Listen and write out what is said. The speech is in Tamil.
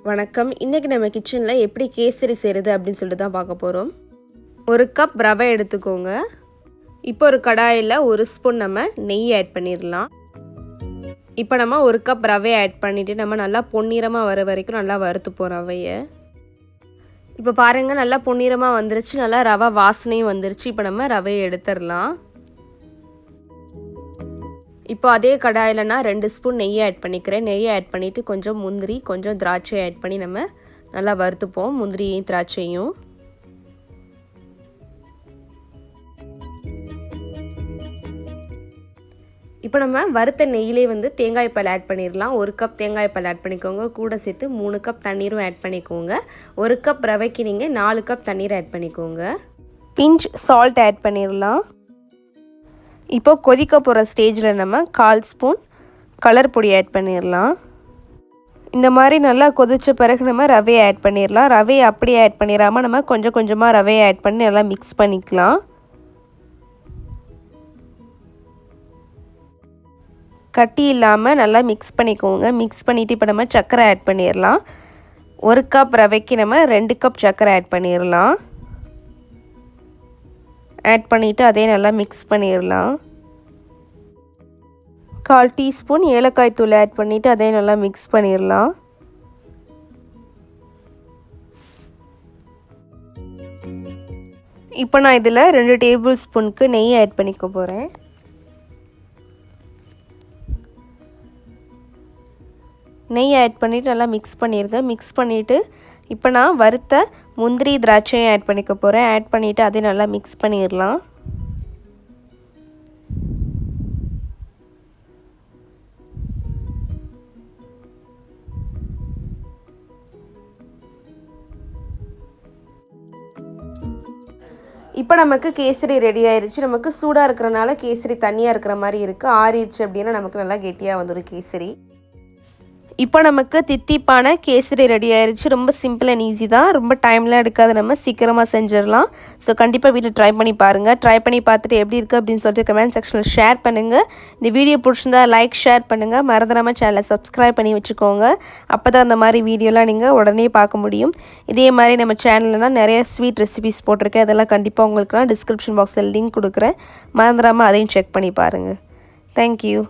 வணக்கம். இன்றைக்கி நம்ம கிச்சனில் எப்படி கேசரி செய்கிறது அப்படின்னு சொல்லிட்டு தான் பார்க்க போகிறோம். 1 கப் ரவை எடுத்துக்கோங்க. இப்போ ஒரு கடாயில் 1 ஸ்பூன் நம்ம நெய் ஆட் பண்ணிடலாம். இப்போ நம்ம 1 கப் ரவையை ஆட் பண்ணிவிட்டு நம்ம நல்லா பொன்னிறமாக வர வரைக்கும் நல்லா வறுத்துப்போம் ரவையை. இப்போ பாருங்கள், நல்லா பொன்னிறமாக வந்துருச்சு, நல்லா ரவை வாசனையும் வந்துருச்சு. இப்போ நம்ம ரவையை எடுத்துடலாம். இப்போ அதே கடாயில் நான் 2 ஸ்பூன் நெய்யை ஆட் பண்ணிக்கிறேன். நெய்யை ஆட் பண்ணிவிட்டு கொஞ்சம் முந்திரி, கொஞ்சம் திராட்சை ஆட் பண்ணி நம்ம நல்லா வறுத்துப்போம் முந்திரியும் திராட்சையும். இப்போ நம்ம வறுத்த நெய்யிலே தேங்காய் பால் ஆட் பண்ணிடலாம். 1 கப் தேங்காய் பால் ஆட் பண்ணிக்கோங்க. கூட சேர்த்து 3 கப் தண்ணீரும் ஆட் பண்ணிக்கோங்க. 1 கப் ரவைக்கு நீங்கள் 4 கப் தண்ணீர் ஆட் பண்ணிக்கோங்க. பிஞ்ச் சால்ட் ஆட் பண்ணிடலாம். இப்போ கொதிக்க போகிற ஸ்டேஜில் நம்ம 1/4 ஸ்பூன் கலர் பொடி ஆட் பண்ணிடலாம். இந்த மாதிரி நல்லா கொதித்த பிறகு நம்ம ரவையை ஆட் பண்ணிடலாம். ரவையை அப்படியே ஆட் பண்ணிடாமல் நம்ம கொஞ்சம் கொஞ்சமாக ரவையை ஆட் பண்ணி நல்லா மிக்ஸ் பண்ணிக்கலாம். கட்டி இல்லாமல் நல்லா மிக்ஸ் பண்ணிக்கோங்க. மிக்ஸ் பண்ணிவிட்டு இப்போ நம்ம சர்க்கரை ஆட் பண்ணிடலாம். 1 கப் ரவைக்கு நம்ம 2 கப் சர்க்கரை ஆட் பண்ணிடலாம். ஆட் பண்ணிவிட்டு அதே நல்லா மிக்ஸ் பண்ணிடலாம். 1/4 டீஸ்பூன் ஏலக்காய் தூள் ஆட் பண்ணிவிட்டு அதே நல்லா மிக்ஸ் பண்ணிடலாம். இப்போ நான் இதில் 2 டேபிள் ஸ்பூனுக்கு நெய் ஆட் பண்ணிக்க போகிறேன். நெய் ஆட் பண்ணிவிட்டு நல்லா மிக்ஸ் பண்ணிடுங்க. மிக்ஸ் பண்ணிவிட்டு இப்போ நான் வறுத்த முந்திரி திராட்சையும் ஆட் பண்ணிக்க போகிறேன். ஆட் பண்ணிவிட்டு அதே நல்லா மிக்ஸ் பண்ணிடலாம். இப்போ நமக்கு கேசரி ரெடி ஆயிடுச்சு. நமக்கு சூடாக இருக்கிறனால கேசரி தண்ணியாக இருக்கிற மாதிரி இருக்குது. ஆறிடுச்சு அப்படின்னா நமக்கு நல்லா கெட்டியாக வந்துடும் கேசரி. இப்போ நமக்கு தித்திப்பான கேசரி ரெடி ஆயிடுச்சு. ரொம்ப சிம்பிள் அண்ட் ஈஸி தான். ரொம்ப டைம்லாம் எடுக்காது, நம்ம சீக்கிரமாக செஞ்சிடலாம். ஸோ கண்டிப்பாக வீட்டில் ட்ரை பண்ணி பாருங்கள். ட்ரை பண்ணி பார்த்துட்டு எப்படி இருக்குது அப்படின்னு சொல்லிட்டு கமெண்ட் செக்ஷனில் ஷேர் பண்ணுங்கள். இந்த வீடியோ பிடிச்சிருந்தா லைக் ஷேர் பண்ணுங்கள். மறந்துடாமல் சேனலை சப்ஸ்கிரைப் பண்ணி வச்சுக்கோங்க. அப்போ தான் அந்த மாதிரி வீடியோலாம் நீங்கள் உடனே பார்க்க முடியும். இதே மாதிரி நம்ம சேனலில் நிறைய ஸ்வீட் ரெசிபிஸ் போட்டிருக்கேன். அதெல்லாம் கண்டிப்பாக உங்களுக்கு நான் டிஸ்கிரிப்ஷன் பாக்ஸில் லிங்க் கொடுக்குறேன். மறந்துடாமல் அதையும் செக் பண்ணி பாருங்கள். தேங்க்யூ.